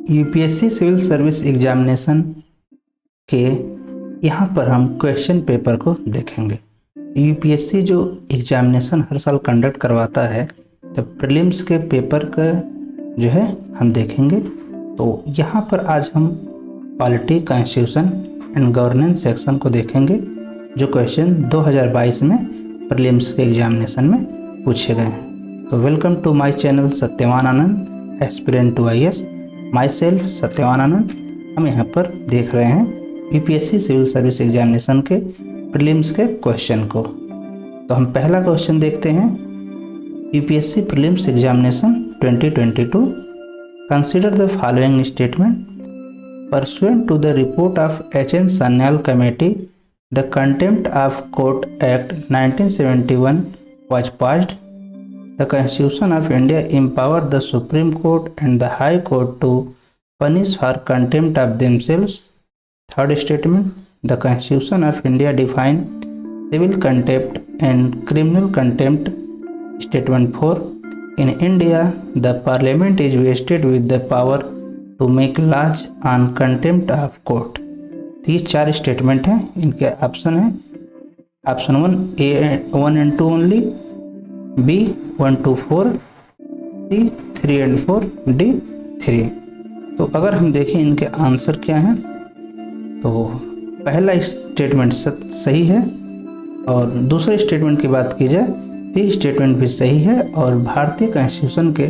UPSC civil service examination के यहाँ पर हम क्वेश्चन पेपर को देखेंगे। यूपीएससी जो एग्जामिनेशन हर साल कंडक्ट करवाता है, तो प्रीलिम्स के पेपर का जो है हम देखेंगे। तो यहाँ पर आज हम polity, constitution and governance section को देखेंगे, जो क्वेश्चन 2022 में प्रीलिम्स के एग्जामिनेशन में पूछे गए हैं। तो welcome to my channel Satyawan Anand, aspirant to IAS. Myself Satyawan Anand. हम यहाँ पर देख रहे हैं यूपीएससी सिविल सर्विस एग्जामिनेशन के प्रीलिम्स के क्वेश्चन को। तो हम पहला क्वेश्चन देखते हैं। UPSC prelims examination 2022, consider the following statement. Pursuant to the report of H.N. Sanyal Committee, the Contempt of Court Act 1971 was passed. The Constitution of India empowered the Supreme Court and the High Court to punish for contempt of themselves. Third statement, the Constitution of India defined civil contempt and criminal contempt. Statement 4, in India, the Parliament is vested with the power to make laws on contempt of court. ये 4 statement हैं। इनके option है option 1 A 1 and 2 only, B 1 to 4, C 3 and 4, D 3। तो अगर हम देखें इनके answer क्या हैं, तो पहला स्टेटमेंट सही है, और दूसरे स्टेटमेंट की बात की जाए तो स्टेटमेंट भी सही है, और भारतीय कॉन्स्टिट्यूशन के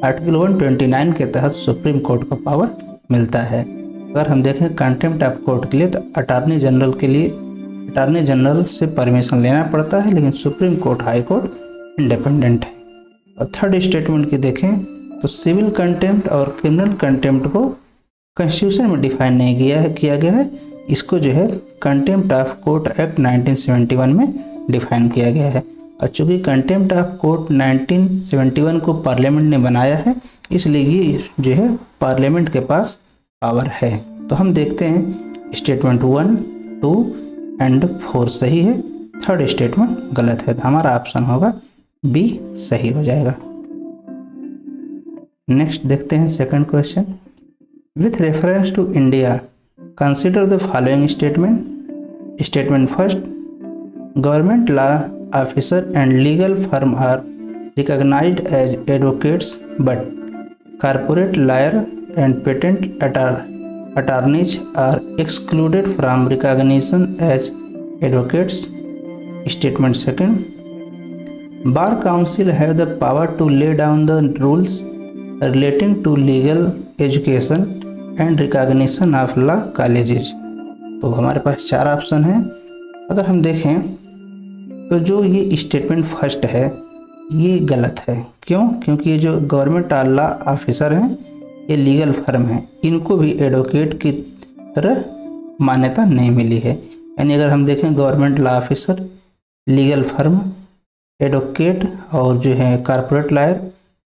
आर्टिकल 129 के तहत सुप्रीम कोर्ट को पावर मिलता है। अगर हम देखें कंटेम्प्ट ऑफ कोर्ट के लिए, तो अटॉर्नी जनरल के लिए अटॉर्नी जनरल से परमिशन लेना पड़ता है, लेकिन supreme court, high court independent है। और थर्ड स्टेटमेंट की देखें तो सिविल कंटेम्प्ट और क्रिमिनल कंटेम्प्ट को कॉन्स्टिट्यूशन में डिफाइन नहीं किया गया है। इसको जो है कंटेम्प्ट ऑफ कोर्ट एक्ट 1971 में डिफाइन किया गया है। और चूँकि कंटेम्प्ट ऑफ कोर्ट 1971 को पार्लियामेंट ने बनाया है, इसलिए ये जो है पार्लियामेंट के पास पावर है। तो हम देखते हैं स्टेटमेंट 1, 2 एंड 4 सही है, थर्ड स्टेटमेंट गलत है। तो हमारा ऑप्शन होगा बी सही हो जाएगा। नेक्स्ट देखते हैं second question. With reference to India consider the following statement. Statement first, government law officer and legal firm are recognized as advocates, but corporate lawyer and patent attorneys are excluded from recognition as advocates. Statement second, bar council have the power to lay down the rules relating to legal education and recognition of law colleges। तो हमारे पास 4 option हैं। अगर हम देखें तो जो ये statement first है ये गलत है। क्यों? क्योंकि ये जो गवर्नमेंट लॉ ऑफिसर हैं, ये लीगल फर्म है, इनको भी एडवोकेट की तरह मान्यता नहीं मिली है। यानी अगर हम देखें government law officer, legal firm, advocate और जो है कॉर्पोरेट लॉयर,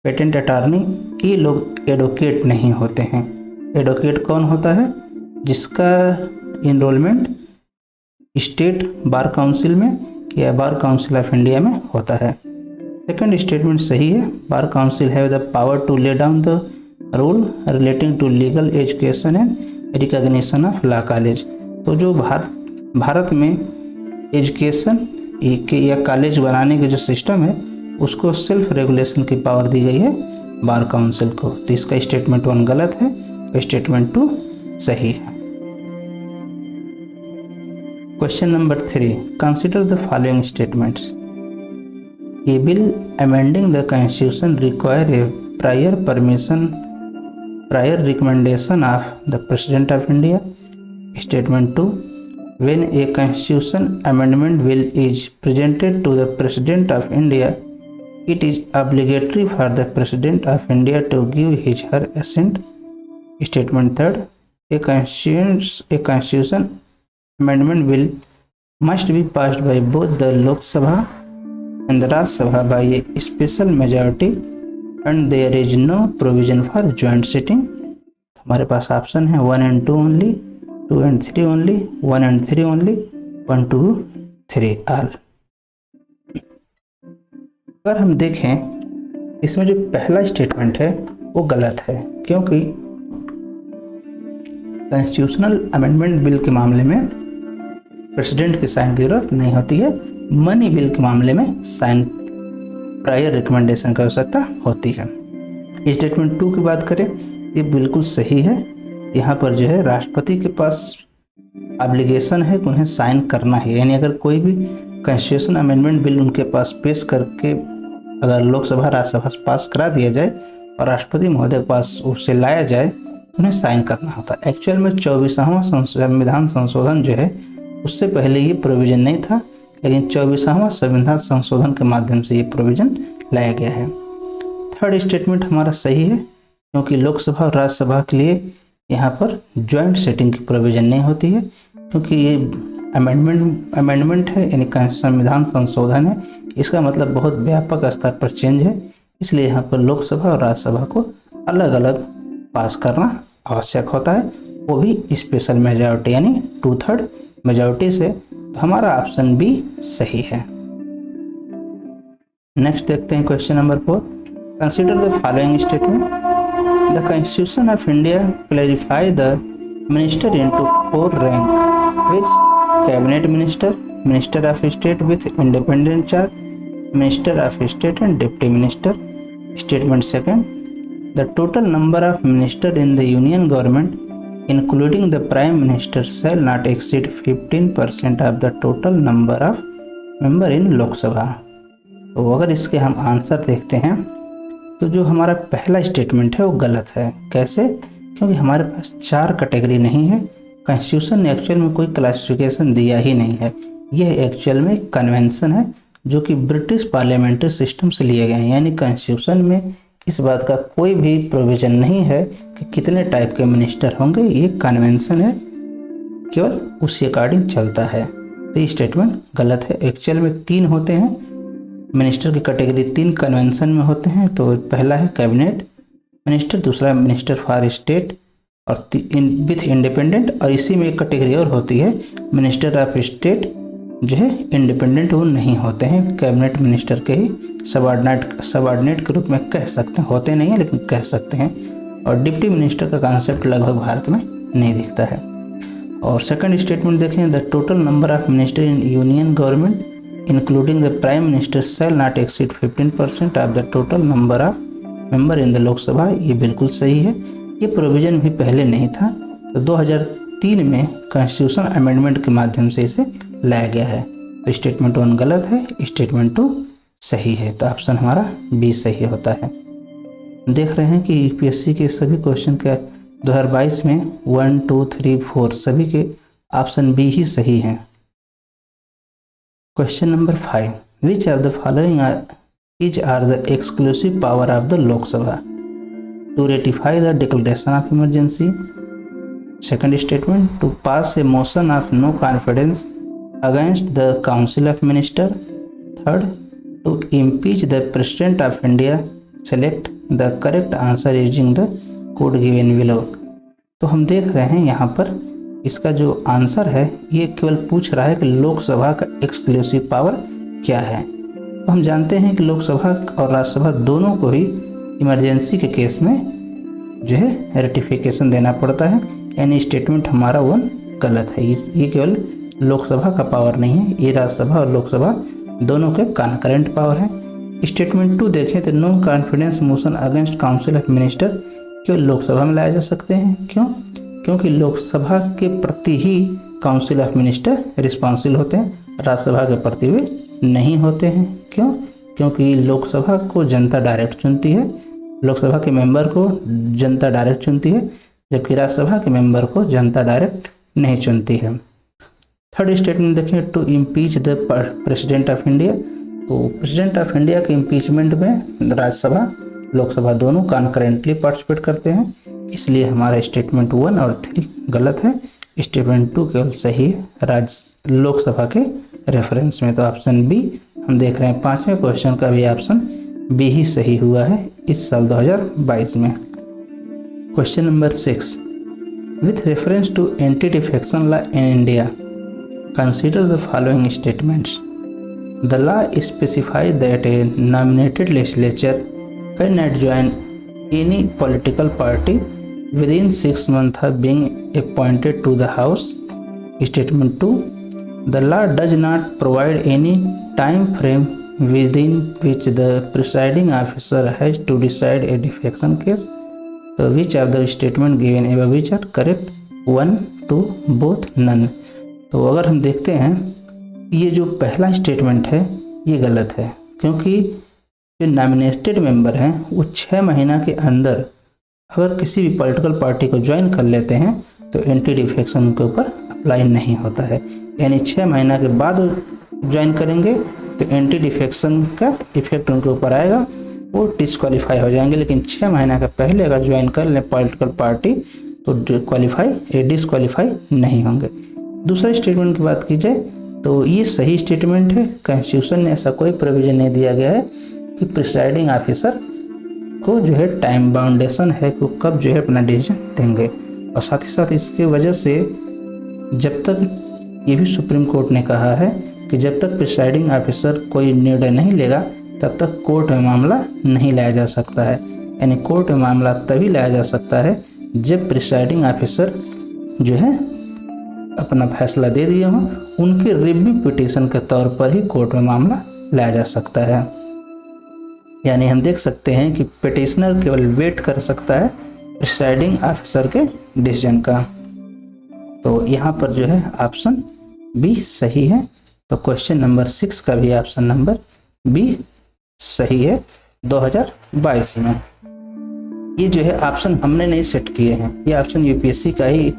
पेटेंट अटॉर्नी, ये लोग एडवोकेट नहीं होते हैं। एडवोकेट कौन होता है? जिसका इनरोलमेंट स्टेट बार काउंसिल में या बार काउंसिल ऑफ इंडिया में होता है। सेकंड स्टेटमेंट सही है, bar council have the power to lay down the rule relating to legal education and recognition of law college. तो जो भारत में एजुकेशन या कॉलेज बनाने के जो सिस्टम है, उसको सेल्फ रेगुलेशन की पावर दी गई है बार काउंसिल को। तो इसका स्टेटमेंट 1 गलत है, स्टेटमेंट 2 सही है। Question number 3, consider the following statements. A bill amending the constitution require a prior recommendation of the President of India. Statement 2, when a constitution amendment bill is presented to the President of India, it is obligatory for the President of India to give his her assent. Statement 3, a constitution amendment bill must be passed by both the Lok Sabha and the Raj Sabha by a special majority and there is no provision for joint sitting। हमारे पास option है 1 and 2 only, 2 and 3 only, 1 and 3 only, 1 2 3 all। अगर हम देखें इसमें जो पहला statement है वो गलत है, क्योंकि कॉन्स्टिट्यूशनल अमेंडमेंट बिल के मामले में प्रेसिडेंट की साइन की जरूरत नहीं होती है। मनी बिल के मामले में साइन प्रायर रिकमेंडेशन की आवश्यकता होती है। स्टेटमेंट 2 की बात करें, ये बिल्कुल सही है। यहाँ पर जो है राष्ट्रपति के पास ऑब्लिगेशन है कि उन्हें साइन करना है, यानी अगर कोई भी कॉन्स्टिट्यूशन अमेंडमेंट बिल उनके पास पेश करके अगर लोकसभा राज्यसभा से पास करा दिया जाए और राष्ट्रपति महोदय के पास उसे लाया जाए, उन्हें साइन करना होता है। एक्चुअल में 24वां संविधान संशोधन जो है उससे पहले ये प्रोविजन नहीं था, लेकिन 24वां संविधान संशोधन के माध्यम से ये प्रोविजन लाया गया है। थर्ड स्टेटमेंट हमारा सही है, क्योंकि लोकसभा और राज्यसभा के लिए यहाँ पर ज्वाइंट सेटिंग की प्रोविजन नहीं होती है, क्योंकि ये अमेंडमेंट है, यानी संविधान संशोधन है। इसका मतलब बहुत व्यापक स्तर पर चेंज है, इसलिए यहाँ पर लोकसभा और राज्यसभा को अलग अलग पास करना आवश्यक होता है, वो भी स्पेशल मेजॉरिटी यानी 2/3 मेजॉरिटी से। तो हमारा ऑप्शन बी सही है। नेक्स्ट देखते हैं question number 4। Consider the following statement. The constitution of India clarify the minister into 4 rank, which cabinet minister, minister of state with independent charge, minister of state and deputy minister. Statement second, the total number of minister in the union government including the prime minister shall not exceed 15% of the total number of member in Lok Sabha। तो अगर इसके हम answer देखते हैं तो जो हमारा पहला स्टेटमेंट है वो गलत है। कैसे? क्योंकि हमारे पास 4 कैटेगरी नहीं है। कॉन्स्टिट्यूशन ने एक्चुअल में कोई क्लासिफिकेशन दिया ही नहीं है। यह एक्चुअल में कन्वेंशन है जो कि ब्रिटिश पार्लियामेंट्री सिस्टम से लिए गए हैं, यानी कॉन्स्टिट्यूशन में इस बात का कोई भी प्रोविजन नहीं है कि कितने टाइप के मिनिस्टर होंगे। ये कन्वेंशन है, केवल उसी अकॉर्डिंग चलता है। तो ये स्टेटमेंट गलत है। एक्चुअल में 3 होते हैं मिनिस्टर की कैटेगरी, 3 कन्वेंशन में होते हैं। तो पहला है कैबिनेट मिनिस्टर, दूसरा मिनिस्टर फॉर स्टेट और विथ इंडिपेंडेंट, और इसी में एक कैटेगरी और होती है मिनिस्टर ऑफ स्टेट जो है इंडिपेंडेंट, वो नहीं होते हैं, कैबिनेट मिनिस्टर के ही सबऑर्डिनेट के रूप में कह सकते हैं, होते नहीं है लेकिन कह सकते हैं। और डिप्टी मिनिस्टर का कॉन्सेप्ट लगभग भारत में नहीं दिखता है। और सेकंड स्टेटमेंट देखें, the total number of minister in union government including the prime minister shall not exceed 15% of the total number of member in the Lok Sabha. ये बिल्कुल सही है, ये प्रोविजन भी पहले नहीं था। तो 2003 में कॉन्स्टिट्यूशन अमेंडमेंट के माध्यम से इसे लाया गया है। तो स्टेटमेंट 1 गलत है, स्टेटमेंट 2 सही है। तो ऑप्शन हमारा बी सही होता है। देख रहे हैं कि यूपीएससी के सभी क्वेश्चन के 2022 में 1, 2, 3, 4 सभी के ऑप्शन बी ही सही हैं। Question number 5, which of the following are the exclusive power of the Lok Sabha to ratify the declaration of emergency. Second statement, to pass a motion of no confidence against the council of minister। Third, to impeach the president of India। Select the correct answer using the code given below। तो हम देख रहे हैं यहाँ पर इसका जो answer है ये केवल पूछ रहा है कि लोकसभा का एक्सक्लूसिव पावर क्या है। तो हम जानते हैं कि लोकसभा और राज्यसभा दोनों को ही इमरजेंसी के केस में जो है रेटिफिकेशन देना पड़ता है, यानी स्टेटमेंट हमारा 1 गलत है। ये केवल लोकसभा का पावर नहीं है, ये राज्यसभा और लोकसभा दोनों के कॉन्करेंट पावर है। स्टेटमेंट 2 देखें तो no confidence motion against council of minister केवल लोकसभा में लाए जा सकते हैं। क्यों? क्योंकि लोकसभा के प्रति ही काउंसिल ऑफ मिनिस्टर रिस्पॉन्सिबल होते हैं, राज्यसभा के प्रति वे नहीं होते हैं। क्यों? क्योंकि लोकसभा को जनता डायरेक्ट चुनती है, लोकसभा के मेंबर को जनता डायरेक्ट चुनती है, जबकि राज्यसभा के मेंबर को जनता डायरेक्ट नहीं चुनती है। थर्ड स्टेटमेंट देखिए, to impeach the president of India. तो प्रेसिडेंट ऑफ इंडिया के इम्पीचमेंट में राज्यसभा लोकसभा दोनों कॉन्करेंटली पार्टिसिपेट करते हैं, इसलिए हमारा स्टेटमेंट 1 और 3 गलत है। स्टेटमेंट 2 केवल सही है लोकसभा के रेफरेंस में। तो ऑप्शन बी हम देख रहे हैं 5वें क्वेश्चन का भी ऑप्शन बी ही सही हुआ है इस साल 2022 में। Question number 6, with reference to anti defection law in India consider the following statements। The law specifies that a nominated legislature cannot join any political party within 6 months of being appointed to the house. Statement 2, the law does not provide any time frame within which the presiding officer has to decide a defection case. So which of the statement given above which are correct? 1, 2, both, none. तो अगर हम देखते हैं ये जो पहला statement है ये गलत है, क्योंकि जो नॉमिनेटेड मेंबर हैं वो 6 महीना के अंदर अगर किसी भी पॉलिटिकल पार्टी को ज्वाइन कर लेते हैं तो एंटी डिफेक्शन के ऊपर अप्लाई नहीं होता है। यानी 6 महीना के बाद ज्वाइन करेंगे तो एंटी डिफेक्शन का इफेक्ट उनके ऊपर आएगा, वो डिसक्वालीफाई हो जाएंगे। लेकिन 6 महीना के पहले अगर ज्वाइन कर लें पॉलिटिकल पार्टी तो डिसक्वालीफाई नहीं होंगे। दूसरे स्टेटमेंट की बात की जाए तो ये सही स्टेटमेंट है। कॉन्स्टिट्यूशन ने ऐसा कोई प्रोविजन नहीं दिया गया है कि प्रिसाइडिंग ऑफिसर को जो है टाइम बाउंडेशन है कि कब जो है अपना डिसीजन देंगे। और साथ ही साथ इसकी वजह से जब तक ये भी सुप्रीम कोर्ट ने कहा है कि जब तक प्रिसाइडिंग ऑफिसर कोई निर्णय नहीं लेगा तब तक कोर्ट में मामला नहीं लाया जा सकता है। यानी कोर्ट में मामला तभी लाया जा सकता है जब प्रिसाइडिंग ऑफिसर जो है अपना फैसला दे दिए हों, उनके रिव्यू पिटीशन के तौर पर ही कोर्ट में मामला लाया जा सकता है। यानी हम देख सकते हैं कि पिटिशनर केवल वेट कर सकता है प्रिसाइडिंग ऑफिसर के डिसीजन का। तो यहाँ पर जो है ऑप्शन बी सही है। तो क्वेश्चन नंबर 6 का भी ऑप्शन नंबर बी सही है 2022 में। ये जो है ऑप्शन हमने नहीं सेट किए हैं, ये ऑप्शन यूपीएससी का ही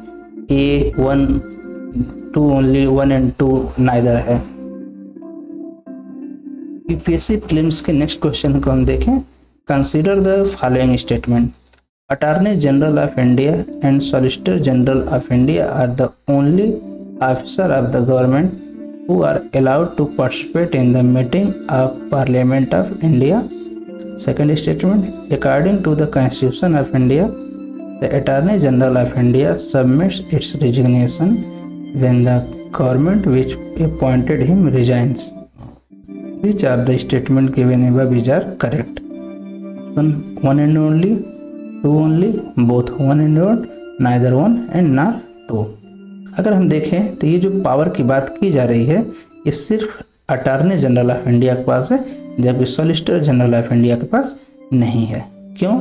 A1, 2 ओनली, 1 and 2 नाइदर है। यूपीएससी प्रीलिम्स के नेक्स्ट क्वेश्चन को हम देखें। Consider the following statement, attorney general of India and solicitor general of India are the only officer of the government who are allowed to participate in the meeting of Parliament of India. Second statement, according to the Constitution of India, the Attorney General of India submits its resignation when the government which appointed him resigns. Which of the statement given above is are correct? Option 1 and only, 2 only, both 1 and 1, neither 1 and nor 2. अगर हम देखें तो ये जो power की बात की जा रही है ये सिर्फ अटॉर्नी जनरल ऑफ इंडिया के पास है, जबकि सॉलिसिटर जनरल ऑफ इंडिया के पास नहीं है। क्यों?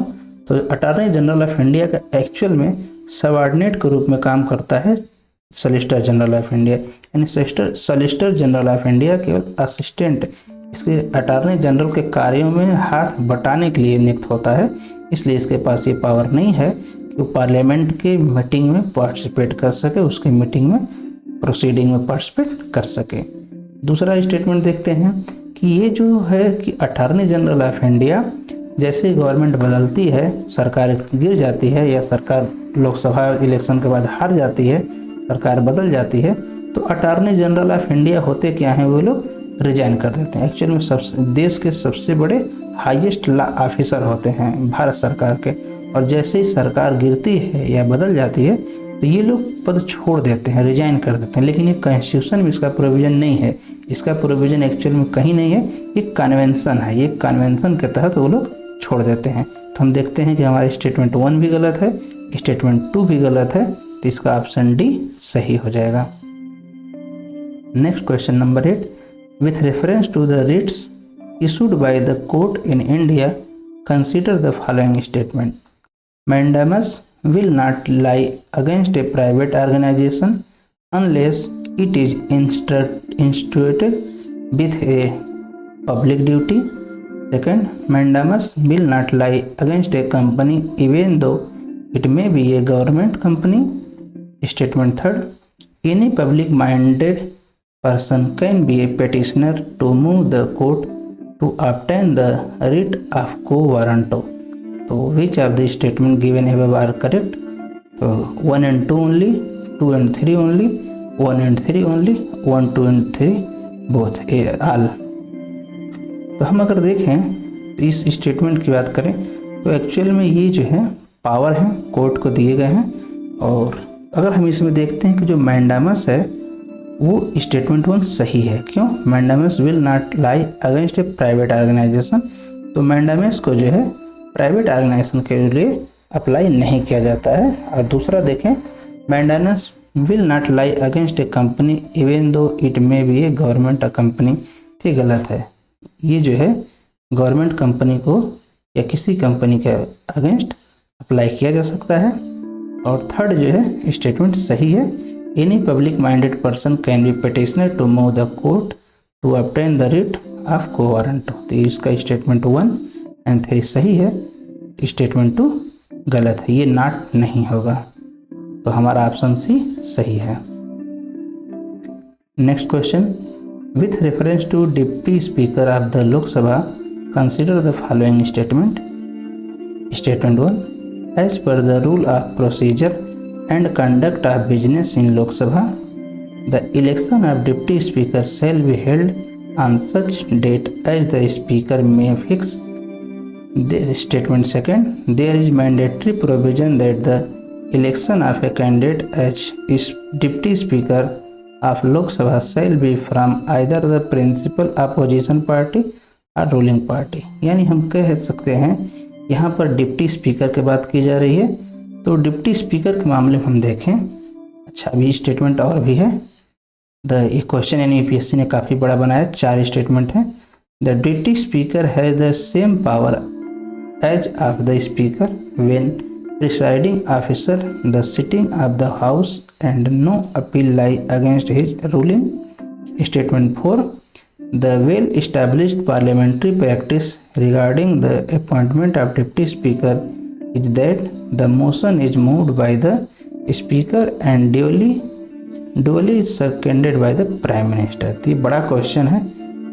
तो अटॉर्नी जनरल ऑफ इंडिया का एक्चुअल में सबऑर्डिनेट के रूप में काम करता है सॉलिसिटर जनरल ऑफ इंडिया। यानी सॉलिसिटर जनरल ऑफ इंडिया केवल असिस्टेंट इसके अटॉर्नी जनरल के कार्यों में हाथ बटाने के लिए नियुक्त होता है, इसलिए इसके पास ये पावर नहीं है कि वो पार्लियामेंट के मीटिंग में पार्टिसिपेट कर सके, उसके मीटिंग में प्रोसीडिंग में पार्टिसिपेट कर सके। दूसरा स्टेटमेंट देखते हैं कि ये जो है कि अटॉर्नी जनरल ऑफ इंडिया जैसे गवर्नमेंट बदलती है, सरकार गिर जाती है या सरकार लोकसभा इलेक्शन के बाद हार जाती है, सरकार बदल जाती है, तो अटॉर्नी जनरल ऑफ इंडिया होते क्या हैं, वो लोग रिजाइन कर देते हैं। एक्चुअल में देश के सबसे बड़े हाईएस्ट लॉ ऑफिसर होते हैं भारत सरकार के, और जैसे ही सरकार गिरती है या बदल जाती है तो ये लोग पद छोड़ देते हैं, रिजाइन कर देते हैं। लेकिन ये कॉन्स्टिट्यूशन में इसका प्रोविज़न नहीं है, इसका प्रोविज़न एक्चुअल में कहीं नहीं है, ये कन्वेंशन है, ये कन्वेंशन के तहत वो लोग छोड़ देते हैं। तो हम देखते हैं कि हमारे स्टेटमेंट 1 भी गलत है, स्टेटमेंट 2 भी गलत है, तो इसका ऑप्शन डी सही हो जाएगा। Next question number 8, with reference to the writs issued by the court in India consider the following statement, mandamus will not lie against a private organization unless it is instituted with a public duty. Second, mandamus will not lie against a company even though it may be a government company. Statement third, any public minded person can be a petitioner to move the court to obtain the writ of quo warranto. तो which of the statement given above are correct? तो 1 and 2 only, 2 and 3 only, 1 and 3 only, 1, 2 and 3 both, all. तो हम अगर देखें तो इस statement की बात करें तो एक्चुअल में ये जो है पावर है कोर्ट को दिए गए हैं। और अगर हम इसमें देखते हैं कि जो मैंडामस है वो स्टेटमेंट 1 सही है। क्यों? Mandamus will not lie against a private organisation. तो मैंडामस को जो है प्राइवेट ऑर्गेनाइजेशन के लिए अप्लाई नहीं किया जाता है। और दूसरा देखें, maintenance will not lie against A company even though it may be A government company. ये गलत है। ये जो है गवर्नमेंट कंपनी को या किसी कंपनी के अगेंस्ट अप्लाई किया जा सकता है। और थर्ड जो है स्टेटमेंट सही है। Any public minded person can be petitioner to move the court to obtain the writ of quo warranto. तो इसका स्टेटमेंट 1 एंड 3 सही है, स्टेटमेंट 2 गलत है, ये नॉट नहीं होगा। तो हमारा ऑप्शन सी सही है। Next question, with reference to deputy speaker of the Lok Sabha consider the following statement. Statement 1, as per the rule of procedure and conduct of business in Lok Sabha the election of deputy speaker shall be held on such date as the speaker may fix. Statement 2, there is mandatory provision that the election of a candidate as deputy speaker of Lok Sabha shall be from either the principal opposition party or ruling party। यानी हम कह सकते हैं यहाँ पर deputy speaker की बात की जा रही है। तो डिप्टी स्पीकर के मामले में हम देखें, अच्छा अभी स्टेटमेंट और भी है। ये क्वेश्चन यानी यूपीएससी ने काफ़ी बड़ा बनाया, 4 स्टेटमेंट हैं। The deputy speaker has the same power as of the speaker when presiding officer the sitting of the house and no appeal lie against his ruling। Statement 4, the well established parliamentary practice regarding the appointment of deputy speaker is that the motion is moved by the speaker and duly seconded by the prime minister। तो ये बड़ा question है।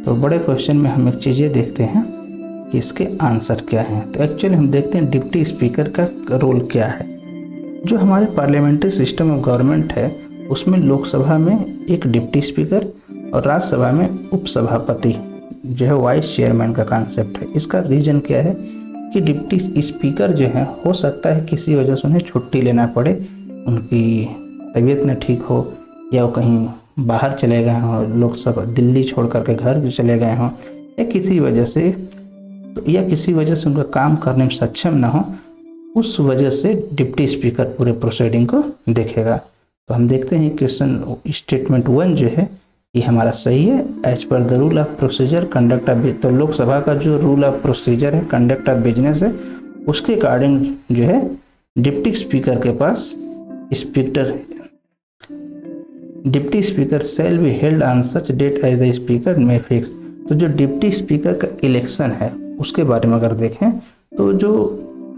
तो बड़े question में हम एक चीज़ ये देखते हैं कि इसके आंसर क्या हैं। तो एक्चुअली हम देखते हैं डिप्टी स्पीकर का रोल क्या है। जो हमारे पार्लियामेंट्री सिस्टम ऑफ गवर्नमेंट है उसमें लोकसभा में एक डिप्टी स्पीकर और राज्यसभा में उपसभापति जो है वाइस चेयरमैन का कॉन्सेप्ट है। इसका रीज़न क्या है कि डिप्टी स्पीकर जो है हो सकता है किसी वजह से उन्हें छुट्टी लेना पड़े, उनकी तबीयत न ठीक हो या वो कहीं बाहर चले गए हों, लोकसभा दिल्ली छोड़ करके घर भी चले गए हों या किसी वजह से उनका काम करने में सक्षम ना हो, उस वजह से डिप्टी स्पीकर पूरे प्रोसीडिंग को देखेगा। तो हम देखते हैं क्वेश्चन स्टेटमेंट 1 जो है ये हमारा सही है। As per the rule of procedure conduct of, तो लोकसभा का जो रूल ऑफ प्रोसीजर है कंडक्ट ऑफ बिजनेस है उसके अकॉर्डिंग जो है डिप्टी स्पीकर के पास deputy speaker shall be held on such date as the speaker may fix. तो जो डिप्टी स्पीकर का इलेक्शन है उसके बारे में अगर देखें तो जो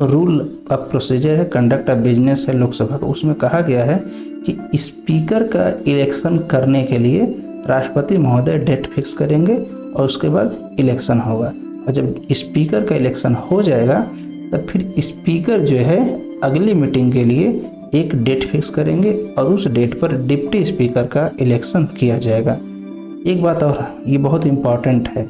रूल ऑफ प्रोसीजर है कंडक्ट ऑफ बिजनेस है लोकसभा का, उसमें कहा गया है कि स्पीकर का इलेक्शन करने के लिए राष्ट्रपति महोदय डेट फिक्स करेंगे और उसके बाद इलेक्शन होगा। और जब स्पीकर का इलेक्शन हो जाएगा तब फिर स्पीकर जो है अगली मीटिंग के लिए एक डेट फिक्स करेंगे और उस डेट पर डिप्टी स्पीकर का इलेक्शन किया जाएगा। एक बात और, ये बहुत इम्पॉर्टेंट है,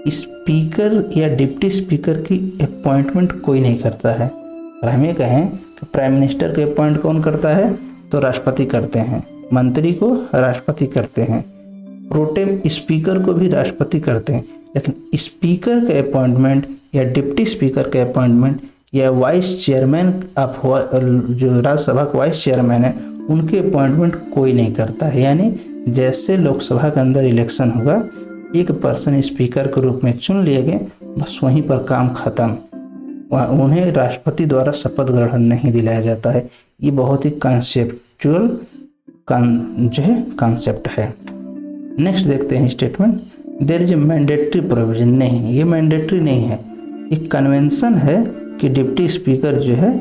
स्पीकर या डिप्टी स्पीकर की अपॉइंटमेंट कोई नहीं करता है। और हमें कहें कि प्राइम मिनिस्टर को अपॉइंट कौन करता है तो राष्ट्रपति करते हैं, मंत्री को राष्ट्रपति करते हैं, प्रोटेम स्पीकर को भी राष्ट्रपति करते हैं। लेकिन स्पीकर के अपॉइंटमेंट या डिप्टी स्पीकर के अपॉइंटमेंट या वाइस चेयरमैन ऑफ जो राज्यसभा का वाइस चेयरमैन है उनके अपॉइंटमेंट कोई नहीं करता है। यानी जैसे लोकसभा के अंदर इलेक्शन होगा एक पर्सन स्पीकर के रूप में चुन लिए गए, बस वहीं पर काम खत्म, उन्हें राष्ट्रपति द्वारा शपथ ग्रहण नहीं दिलाया जाता है। ये बहुत ही कॉन्सेप्चुअल जो है कॉन्सेप्ट है। नेक्स्ट देखते हैं statement, there is a mandatory provision. नहीं, ये मैंडेटरी नहीं है, एक कन्वेंशन है कि डिप्टी स्पीकर जो है,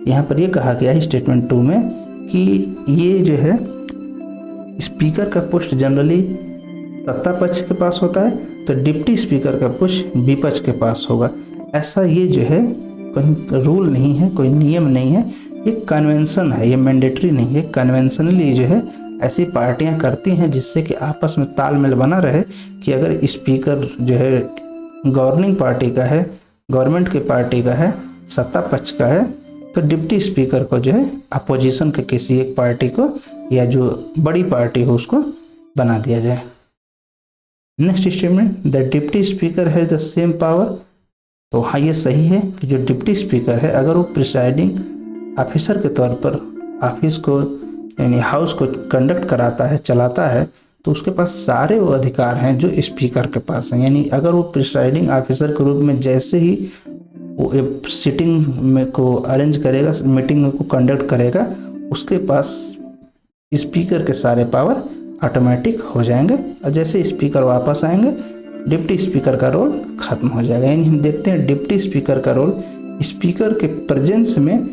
यहाँ पर ये कहा गया है स्टेटमेंट 2 में कि ये जो है स्पीकर का पोस्ट जनरली सत्ता पक्ष के पास होता है तो डिप्टी स्पीकर का पोस्ट विपक्ष के पास होगा। ऐसा ये जो है कोई रूल नहीं है, कोई नियम नहीं है, ये कन्वेंशन है, ये मैंडेटरी नहीं है। कन्वेंशनली जो है ऐसी पार्टियां करती हैं जिससे कि आपस में तालमेल बना रहे कि अगर स्पीकर जो है गवर्निंग पार्टी का है, गवर्नमेंट की पार्टी का है, सत्ता पक्ष का है, तो डिप्टी स्पीकर को जो है अपोजिशन के किसी एक पार्टी को या जो बड़ी पार्टी हो उसको बना दिया जाए। Next statement, the deputy speaker has the same power तो हाँ, ये सही है कि जो डिप्टी स्पीकर है अगर वो प्रिसाइडिंग ऑफिसर के तौर पर ऑफिस को यानी हाउस को कंडक्ट कराता है, चलाता है, तो उसके पास सारे वो अधिकार हैं जो स्पीकर के पास हैं। यानी अगर वो प्रिसाइडिंग ऑफिसर के रूप में जैसे ही वो एक सिटिंग में को अरेंज करेगा, मीटिंग को कंडक्ट करेगा, उसके पास स्पीकर के सारे पावर ऑटोमेटिक हो जाएंगे और जैसे स्पीकर वापस आएंगे डिप्टी स्पीकर का रोल खत्म हो जाएगा। यानी हम देखते हैं डिप्टी स्पीकर का रोल स्पीकर के प्रेजेंस में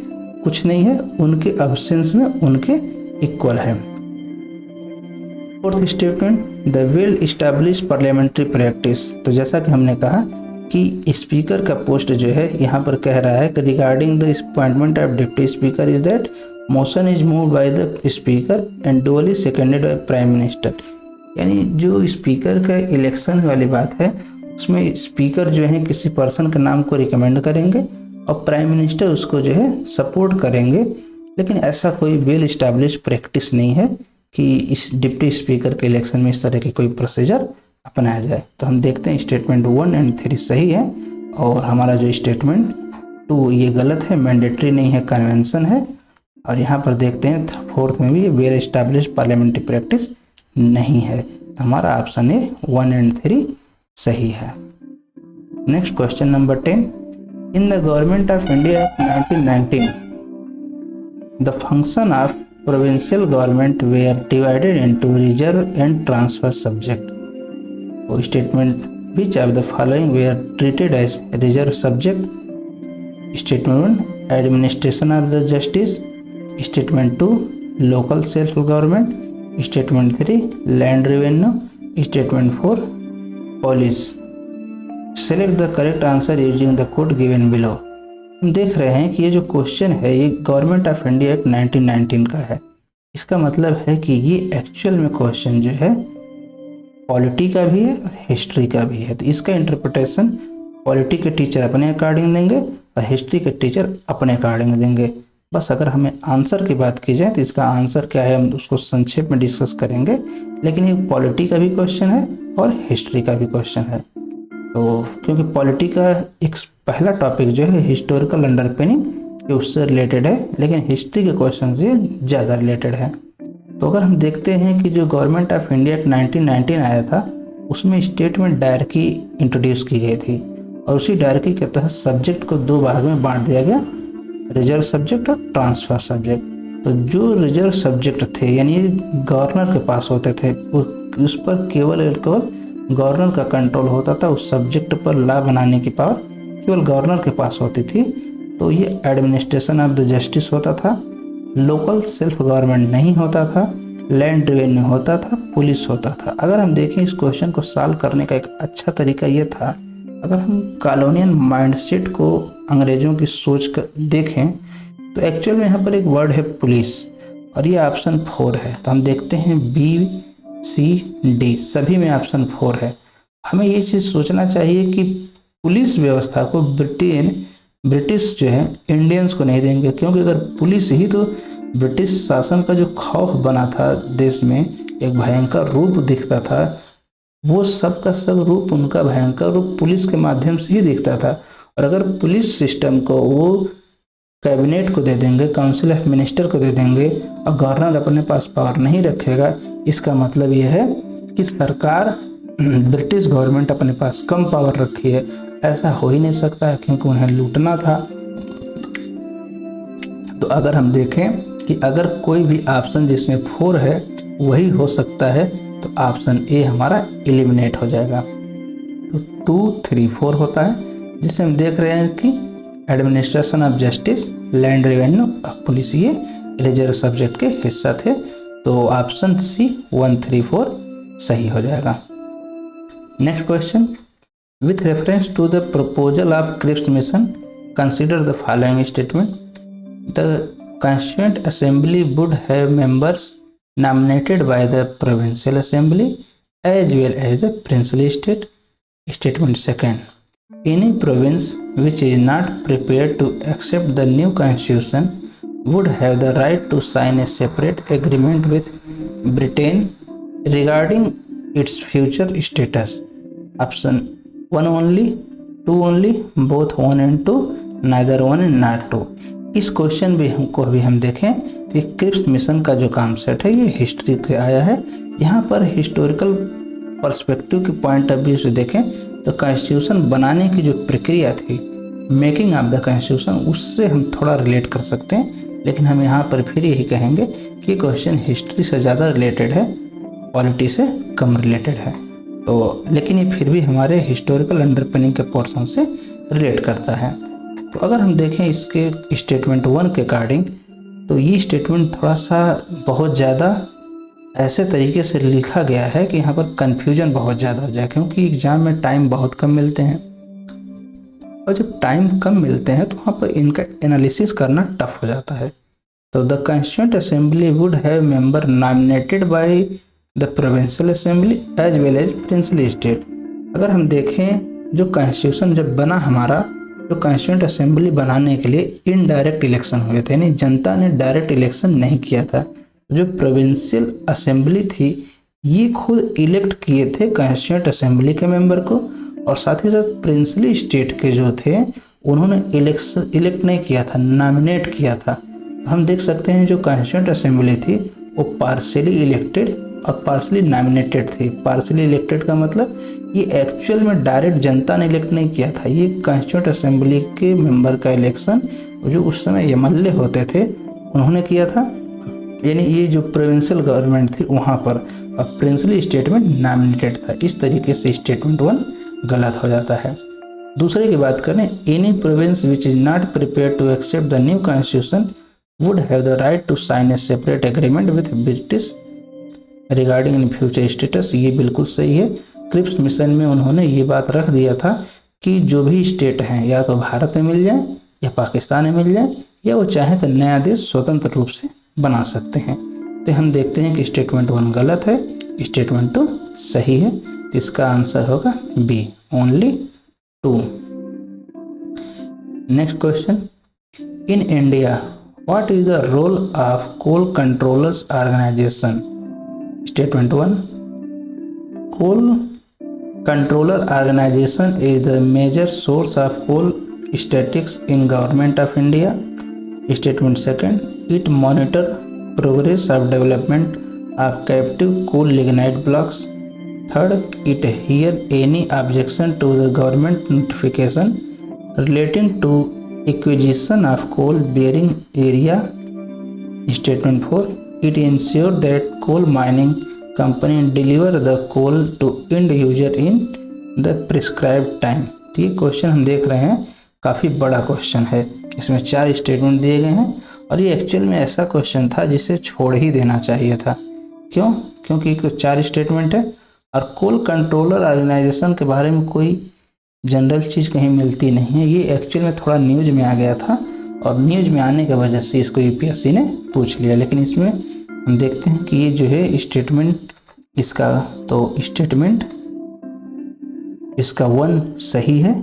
कुछ नहीं है, उनके एब्सेंस में उनके इक्वल है। Fourth statement, the well establish parliamentary practice. तो जैसा कि हमने कहा कि स्पीकर का पोस्ट जो है यहाँ पर कह रहा है कि regarding the appointment of deputy speaker is that motion is move by the speaker and duly seconded by prime minister. यानी जो स्पीकर का इलेक्शन वाली बात है उसमें स्पीकर जो है किसी पर्सन के नाम को रिकमेंड करेंगे और प्राइम मिनिस्टर उसको जो है सपोर्ट करेंगे। लेकिन ऐसा कोई वेल इस्टेब्लिश प्रैक्टिस नहीं है कि इस डिप्टी स्पीकर के इलेक्शन में इस तरह की कोई प्रोसीजर अपनाया जाए। तो हम देखते हैं स्टेटमेंट 1 और 3 सही है और हमारा जो स्टेटमेंट 2 ये गलत है, मैंडेटरी नहीं है, कन्वेंशन है। और यहाँ पर देखते हैं 4th में भी वेल इस्टेब्लिश पार्लियामेंट्री प्रैक्टिस नहीं है। तो हमारा ऑप्शन ए 1 और 3 सही है। Next question number 10, in the government of India 1919 the function of provincial government were divided into reserve and transfer subject. So statement which of the following were treated as reserve subject? Statement 1, administration of the justice. Statement 2, local self government. Statement 3, land revenue. Statement 4, police. Select the correct answer using the code given below. हम देख रहे हैं कि ये जो question है ये government of India act 1919 का है। इसका मतलब है कि ये एक्चुअल में क्वेश्चन जो है पॉलिटी का भी है और हिस्ट्री का भी है। तो इसका इंटरप्रिटेशन पॉलिटी के टीचर अपने अकॉर्डिंग देंगे और हिस्ट्री के टीचर अपने अकॉर्डिंग देंगे। बस अगर हमें आंसर की बात की जाए तो इसका आंसर क्या है हम उसको संक्षेप में डिस्कस करेंगे। लेकिन ये पॉलिटी का भी क्वेश्चन है और हिस्ट्री का भी क्वेश्चन है। तो क्योंकि पॉलिटी का एक पहला टॉपिक जो है हिस्टोरिकल अंडरपिनिंग ये उससे रिलेटेड है, लेकिन हिस्ट्री के क्वेश्चन से ज़्यादा रिलेटेड है। तो अगर हम देखते हैं कि जो गवर्नमेंट ऑफ इंडिया 1919 आया था उसमें स्टेटमेंट डायरेक्टरी इंट्रोड्यूस की गई थी और उसी डायरेक्टरी के तहत सब्जेक्ट को 2 भाग में बांट दिया गया, रिजर्व सब्जेक्ट और ट्रांसफर सब्जेक्ट। तो जो रिजर्व सब्जेक्ट थे यानी गवर्नर के पास होते थे उस पर केवल गवर्नर का कंट्रोल होता था, उस सब्जेक्ट पर लॉ बनाने की पावर केवल गवर्नर के पास होती थी। तो ये एडमिनिस्ट्रेशन ऑफ द जस्टिस होता था, लोकल सेल्फ गवर्नमेंट नहीं होता था, लैंड रेवेन्यू होता था, पुलिस होता था। अगर हम देखें इस क्वेश्चन को सॉल्व करने का एक अच्छा तरीका ये था, अगर हम कॉलोनियल माइंडसेट को अंग्रेजों की सोच कर देखें तो एक्चुअल में यहाँ पर एक वर्ड है पुलिस और ये ऑप्शन 4 है। तो हम देखते हैं B-C-D सभी में ऑप्शन 4 है। हमें ये चीज़ सोचना चाहिए कि पुलिस व्यवस्था को ब्रिटिश जो है इंडियंस को नहीं देंगे, क्योंकि अगर पुलिस ही तो ब्रिटिश शासन का जो खौफ बना था देश में, एक भयंकर रूप दिखता था, वो सब का सब रूप उनका भयंकर रूप पुलिस के माध्यम से ही दिखता था। और अगर पुलिस सिस्टम को वो कैबिनेट को दे देंगे, काउंसिल ऑफ मिनिस्टर को दे देंगे और गवर्नर अपने पास पावर नहीं रखेगा, इसका मतलब यह है कि सरकार ब्रिटिश गवर्नमेंट अपने पास कम पावर रखी है। ऐसा हो ही नहीं सकता है क्योंकि उन्हें लूटना था। तो अगर हम देखें कि अगर कोई भी ऑप्शन जिसमें 4 है वही हो सकता है तो ऑप्शन ए हमारा एलिमिनेट हो जाएगा। तो 2, 3, 4 होता है जिसमें हम देख रहे हैं कि administration of justice, land revenue और पुलिस ये रिजर्व सब्जेक्ट के हिस्सा थे। तो ऑप्शन सी 1, 3, 4 सही हो जाएगा। Next question, with reference to the proposal of Cripps mission consider the following statement. The constituent assembly would have members nominated by the provincial assembly as well as the princely state. Statement 2, any province which is not prepared to accept the new constitution would have the right to sign a separate agreement with Britain regarding its future status. Option 1 only, two only, both one and two, neither one and not two. इस क्वेश्चन भी हमको अभी हम देखें तो Cripps mission का जो कॉन्सेप्ट है ये हिस्ट्री से आया है। यहाँ पर हिस्टोरिकल पर्सपेक्टिव के पॉइंट ऑफ व्यू से देखें तो कॉन्स्टिट्यूशन बनाने की जो प्रक्रिया थी, मेकिंग ऑफ द कॉन्स्टिट्यूशन, उससे हम थोड़ा रिलेट कर सकते हैं। लेकिन हम यहाँ पर फिर यही कहेंगे कि क्वेश्चन हिस्ट्री से ज़्यादा रिलेटेड है, पॉलिटी से कम रिलेटेड है। तो लेकिन ये फिर भी हमारे हिस्टोरिकल अंडरपिनिंग के पोर्शन से रिलेट करता है। तो अगर हम देखें इसके स्टेटमेंट 1 के अकॉर्डिंग, तो ये स्टेटमेंट थोड़ा सा बहुत ज़्यादा ऐसे तरीके से लिखा गया है कि यहाँ पर कन्फ्यूजन बहुत ज़्यादा हो जाए, क्योंकि एग्ज़ाम में टाइम बहुत कम मिलते हैं और जब टाइम कम मिलते हैं तो वहाँ पर इनका एनालिसिस करना टफ हो जाता है। तो the constituent assembly would have member nominated by the provincial assembly as well as princely state. अगर हम देखें जो कॉन्स्टिट्यूशन जब बना हमारा, जो कॉन्स्टिट्यूएंट असेंबली बनाने के लिए इनडायरेक्ट इलेक्शन हुए थे, यानी जनता ने डायरेक्ट इलेक्शन नहीं किया था। जो प्रोविंशियल असेंबली थी ये खुद इलेक्ट किए थे कॉन्स्टिट्यूएंट असेंबली के मेंबर को, और साथ ही साथ प्रिंसली स्टेट के जो थे उन्होंने इलेक्ट नहीं किया था, नॉमिनेट किया था। हम देख सकते हैं जो कॉन्स्टिट्यूएंट असेंबली थी वो पार्शियली इलेक्टेड और पार्शियली नॉमिनेटेड थी। पार्शियली इलेक्टेड का मतलब ये एक्चुअल में डायरेक्ट जनता ने इलेक्ट नहीं किया था, ये कॉन्स्टिट्यूएंट असेंबली के मेंबर का इलेक्शन जो उस समय एमएलए होते थे उन्होंने किया था। यानी ये जो प्रोविंशियल गवर्नमेंट थी वहाँ पर, और प्रिंसली स्टेट में नॉमिनेटेड था। इस तरीके से स्टेटमेंट 1 गलत हो जाता है। दूसरे की बात करें, any province which is not prepare to accept the new constitution would have the right to sign a separate agreement with British regarding in future status. ये बिल्कुल सही है। क्रिप्स मिशन में उन्होंने ये बात रख दिया था कि जो भी स्टेट हैं या तो भारत में मिल जाए या पाकिस्तान में मिल जाए, या वो चाहें तो नया देश स्वतंत्र रूप से बना सकते हैं। तो हम देखते हैं कि स्टेटमेंट 1 गलत है, स्टेटमेंट 2 सही है। इसका आंसर होगा B, only 2। Next question, in India what is the role of coal controllers organisation. Statement 1, coal controller organisation is the major source of coal statics in government of India. Statement 2, it monitor progress of development of captive coal lignite blocks. Third, it hear any objection to the government notification relating to acquisition of coal bearing area. Statement 4, it ensure that coal mining company deliver the coal to end user in the prescribed time। तो ये question हम देख रहे हैं काफ़ी बड़ा question है, इसमें 4 स्टेटमेंट दिए गए हैं और ये एक्चुअल में ऐसा क्वेश्चन था जिसे छोड़ ही देना चाहिए था। क्यों? क्योंकि 4 स्टेटमेंट है और कोल कंट्रोलर ऑर्गेनाइजेशन के बारे में कोई जनरल चीज़ कहीं मिलती नहीं है। ये एक्चुअल में थोड़ा न्यूज़ में आ गया था और न्यूज़ में आने की वजह से इसको यूपीएससी ने पूछ लिया। लेकिन इसमें हम देखते हैं कि ये जो है स्टेटमेंट इसका, तो स्टेटमेंट इसका 1 सही है,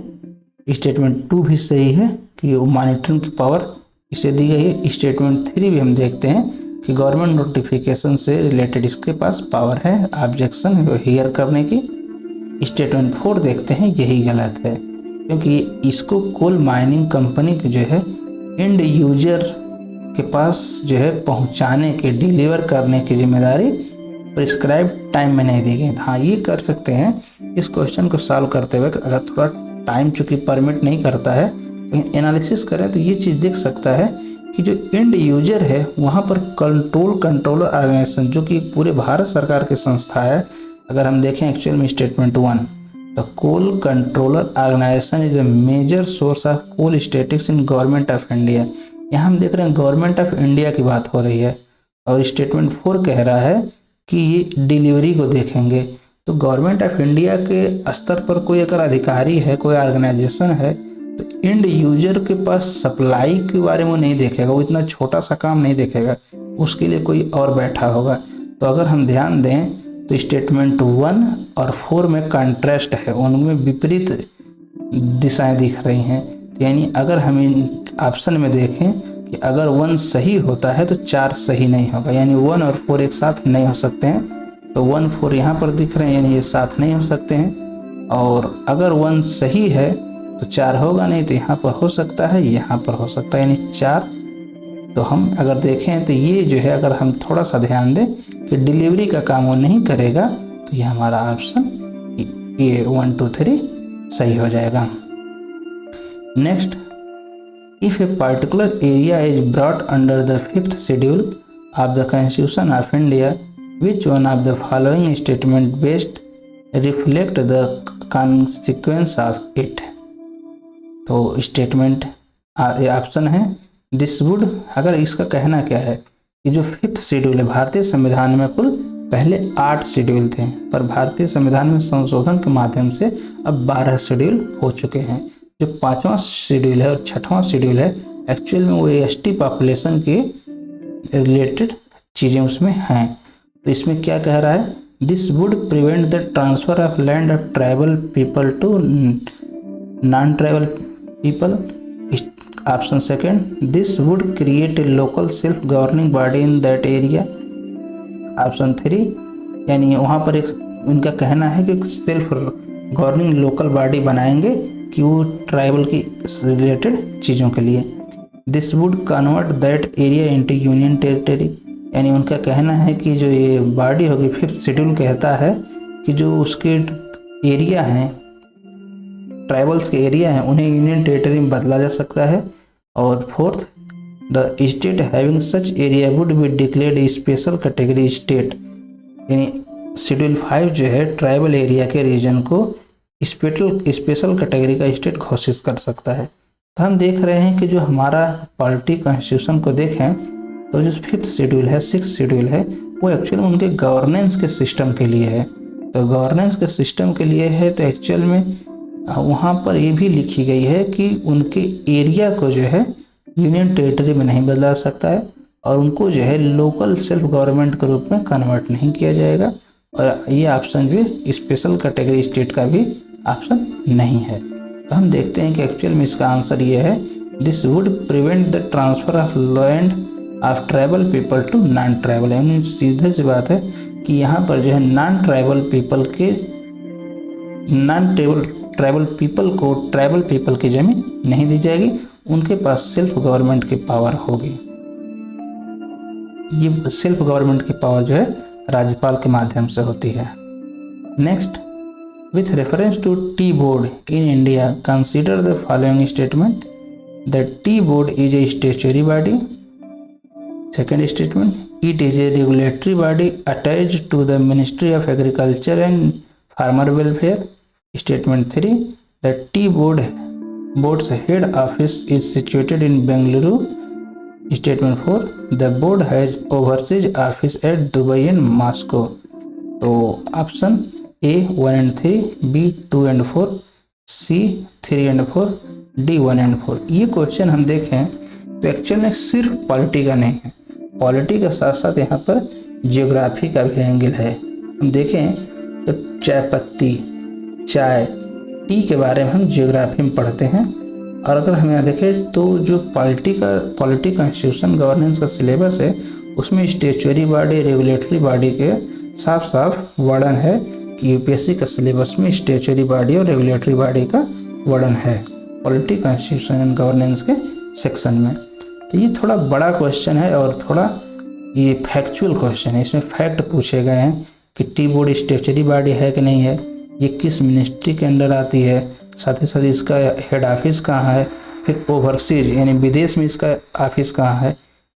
स्टेटमेंट 2 भी सही है कि मॉनिटरिंग की पावर इसे दी गई है। स्टेटमेंट 3 भी हम देखते हैं कि गवर्नमेंट नोटिफिकेशन से रिलेटेड इसके पास पावर है ऑब्जेक्शन हियर करने की। स्टेटमेंट 4 देखते हैं, यही गलत है क्योंकि इसको कोल माइनिंग कंपनी की जो है एंड यूजर के पास जो है पहुंचाने के, डिलीवर करने की जिम्मेदारी प्रिस्क्राइब टाइम में नहीं दी गई। हाँ, ये कर सकते हैं इस क्वेश्चन को सॉल्व करते हुए, अगर थोड़ा टाइम चूँकि परमिट नहीं करता है, लेकिन एनालिसिस करें तो ये चीज़ देख सकता है कि जो एंड यूजर है वहाँ पर कंट्रोलर ऑर्गेनाइजेशन जो कि पूरे भारत सरकार की संस्था है। अगर हम देखें एक्चुअल में स्टेटमेंट 1, तो coal controller organisation is the major source of coal statics in government of India. यहाँ हम देख रहे हैं गवर्नमेंट ऑफ इंडिया की बात हो रही है और स्टेटमेंट 4 कह रहा है कि ये डिलीवरी को देखेंगे। तो गवर्नमेंट ऑफ इंडिया के स्तर पर कोई अगर अधिकारी है, कोई ऑर्गेनाइजेशन है, तो एंड यूजर के पास सप्लाई के बारे में नहीं देखेगा, वो इतना छोटा सा काम नहीं देखेगा, उसके लिए कोई और बैठा होगा। तो अगर हम ध्यान दें तो स्टेटमेंट 1 और 4 में कंट्रास्ट है, उनमें विपरीत दिशाएं दिख रही हैं। यानी अगर हम इन ऑप्शन में देखें कि अगर 1 सही होता है तो 4 सही नहीं होगा, यानी 1 और 4 एक साथ नहीं हो सकते हैं। तो 1 4 यहाँ पर दिख रहे हैं, यानी ये साथ नहीं हो सकते हैं। और अगर 1 सही है तो 4 होगा नहीं, तो यहाँ पर हो सकता है, यहाँ पर हो सकता है, यानी 4। तो हम अगर देखें तो ये जो है, अगर हम थोड़ा सा ध्यान दें कि डिलीवरी का काम वो नहीं करेगा, तो ये हमारा ऑप्शन ये 1 2 3 सही हो जाएगा। Next, if a particular area is brought under the 5th schedule of the constitution of India, which one of the following statement based reflect the consequence of it. तो स्टेटमेंट ऑप्शन है this would. अगर इसका कहना क्या है कि जो 5th schedule है, भारतीय संविधान में कुल पहले 8 शेड्यूल थे, पर भारतीय संविधान में संशोधन के माध्यम से अब 12 शेड्यूल हो चुके हैं। जो 5वां शेड्यूल है और 6वां शेड्यूल है, एक्चुअल में वो एसटी पॉपुलेशन के रिलेटेड चीज़ें उसमें हैं। तो इसमें क्या कह रहा है, this would prevent the transfer of land of tribal people to non tribal people. Option second, this would create a local self governing body in that area. Option 3, यानी वहाँ पर एक उनका कहना है कि सेल्फ गवर्निंग लोकल बॉडी बनाएंगे कि वो ट्राइबल की रिलेटेड चीज़ों के लिए। This would convert that area into union territory, यानी उनका कहना है कि जो ये बॉडी होगी, 5th शेड्यूल कहता है कि जो उसके एरिया हैं, ट्राइबल्स के एरिया हैं, उन्हें यूनियन टेरिटरी में बदला जा सकता है। और 4th, the state having such area would be declared A special category state, यानी शेड्यूल 5 जो है ट्राइबल एरिया के रीजन को स्पेशल कैटेगरी का स्टेट घोषित कर सकता है। तो हम देख रहे हैं कि जो हमारा पॉलिटी कॉन्स्टिट्यूशन को देखें तो जो 5th शेड्यूल है, 6th शेड्यूल है, वो एक्चुअल में उनके गवर्नेंस के सिस्टम के लिए है। तो गवर्नेंस के सिस्टम के लिए है, तो एक्चुअल में वहाँ पर ये भी लिखी गई है कि उनके एरिया को जो है यूनियन टेरिटरी में नहीं बदला सकता है, और उनको जो है लोकल सेल्फ गवर्नमेंट के रूप में कन्वर्ट नहीं किया जाएगा। और ये ऑप्शन भी स्पेशल कैटेगरी स्टेट का भी ऑप्शन नहीं है। तो हम देखते हैं कि एक्चुअल में इसका आंसर ये है, this would prevent the transfer of land of tribal people to non tribal. यानी सीधे सी बात है कि यहाँ पर जो है नॉन ट्राइबल पीपल के ट्राइबल पीपल को ट्राइबल पीपल की ज़मीन नहीं दी जाएगी, उनके पास सेल्फ गवर्नमेंट की पावर होगी। ये सेल्फ गवर्नमेंट की पावर जो है राज्यपाल के माध्यम से होती है। Next, with reference to tea board in India consider the following statement, the tea board is a statutory body. Second statement, it is a regulatory body attached to the ministry of agriculture and farmer welfare. Statement 3, the tea board's head office is situated in Bengaluru. Statement 4, the board has overseas office at Dubai and Moscow. तो option A 1 and 3, B 2 and 4, C 3 and 4, D 1 and 4। ये question हम देखें तो actual में सिर्फ polity का नहीं है, पॉलिटी के साथ साथ यहाँ पर जियोग्राफी का भी एंगल है। हम देखें तो चाय पत्ती, चाय, टी के बारे में हम जियोग्राफी में पढ़ते हैं। और अगर हम यहाँ देखें तो जो पॉलिटी कॉन्स्टिट्यूशन गवर्नेंस का सिलेबस है, उसमें स्टैट्यूटरी बॉडी, रेगुलेटरी बॉडी के साफ साफ वर्णन है कि यूपीएससी का सिलेबस में स्टैट्यूटरी बॉडी और रेगुलेटरी बॉडी का वर्णन है पॉलिटी कॉन्स्टिट्यूशन एंड गवर्नेंस के सेक्शन में। तो ये थोड़ा बड़ा क्वेश्चन है और थोड़ा ये फैक्चुअल क्वेश्चन है। इसमें फैक्ट पूछे गए हैं कि टी बोर्ड स्टैट्यूटरी बॉडी है कि नहीं है, ये किस मिनिस्ट्री के अंडर आती है, साथ ही साथ इसका हेड ऑफिस कहाँ है, फिर ओवरसीज यानी विदेश में इसका ऑफिस कहाँ है।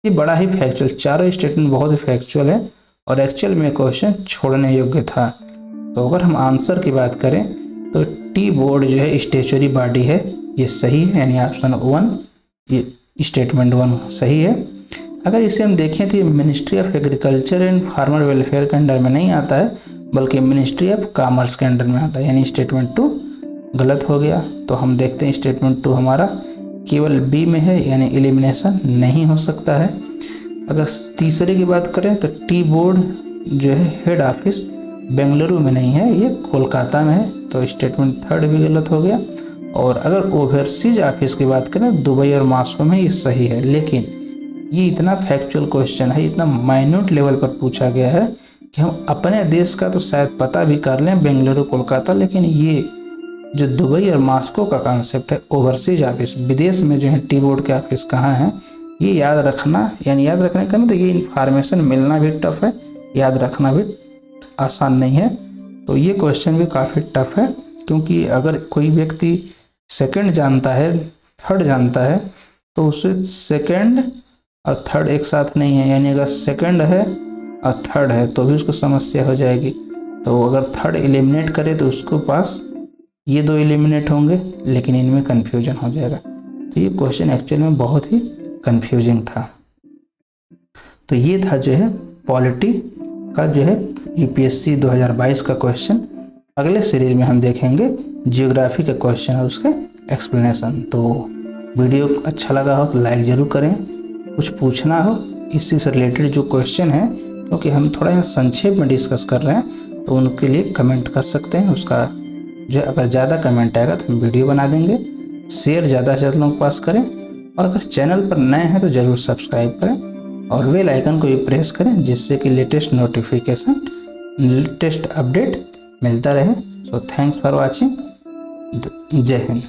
ये बड़ा ही फैक्चुअल, चारों स्टेटमेंट बहुत ही फैक्चुअल है और एक्चुअल में क्वेश्चन छोड़ने योग्य था। तो अगर हम आंसर की बात करें तो टी बोर्ड जो है स्टैट्यूटरी बॉडी है, ये सही है, यानी ऑप्शन 1, ये स्टेटमेंट 1 सही है। अगर इसे हम देखें तो ये ministry of agriculture and farmer welfare के अंडर में नहीं आता है, बल्कि मिनिस्ट्री ऑफ कॉमर्स के अंडर में आता है, यानी स्टेटमेंट 2 गलत हो गया। तो हम देखते हैं स्टेटमेंट 2 हमारा केवल बी में है, यानी एलिमिनेशन नहीं हो सकता है। अगर तीसरे की बात करें तो टी बोर्ड जो है हेड ऑफिस बेंगलुरु में नहीं है, ये कोलकाता में है, तो स्टेटमेंट 3 भी गलत हो गया। और अगर ओवरसीज ऑफिस की बात करें दुबई और मॉस्को में, ये सही है। लेकिन ये इतना फैक्चुअल क्वेश्चन है, इतना माइन्यूट लेवल पर पूछा गया है कि हम अपने देश का तो शायद पता भी कर लें बेंगलुरु कोलकाता, लेकिन ये जो दुबई और मॉस्को का कॉन्सेप्ट है, ओवरसीज ऑफिस, विदेश में जो है टी बोर्ड के ऑफिस कहाँ हैं, ये याद रखना, यानी याद रखने का मतलब ये इन्फॉर्मेशन मिलना भी टफ है, याद रखना भी आसान नहीं है। तो ये क्वेश्चन भी काफ़ी टफ है, क्योंकि अगर कोई व्यक्ति सेकंड जानता है, थर्ड जानता है, तो उसे सेकंड और थर्ड एक साथ नहीं है, यानी अगर सेकंड है और थर्ड है तो भी उसको समस्या हो जाएगी। तो अगर थर्ड एलिमिनेट करे तो उसको पास ये दो एलिमिनेट होंगे, लेकिन इनमें कन्फ्यूजन हो जाएगा। तो ये क्वेश्चन एक्चुअल में बहुत ही कन्फ्यूजिंग था। तो ये था जो है पॉलिटी का जो है यूपीएससी 2022 का क्वेश्चन। अगले सीरीज में हम देखेंगे जियोग्राफी का क्वेश्चन और उसके एक्सप्लेनेशन। तो वीडियो अच्छा लगा हो तो लाइक ज़रूर करें। कुछ पूछना हो इससे से रिलेटेड जो क्वेश्चन है, क्योंकि हम थोड़ा यहाँ संक्षेप में डिस्कस कर रहे हैं, तो उनके लिए कमेंट कर सकते हैं। उसका जो अगर ज़्यादा कमेंट आएगा तो हम वीडियो बना देंगे। शेयर ज़्यादा से ज़्यादा लोगों के पास करें, और अगर चैनल पर नए हैं तो ज़रूर सब्सक्राइब करें और बेल आइकन को भी प्रेस करें, जिससे कि लेटेस्ट नोटिफिकेशन, लेटेस्ट अपडेट मिलता रहे। So thanks for watching. जय हिंद।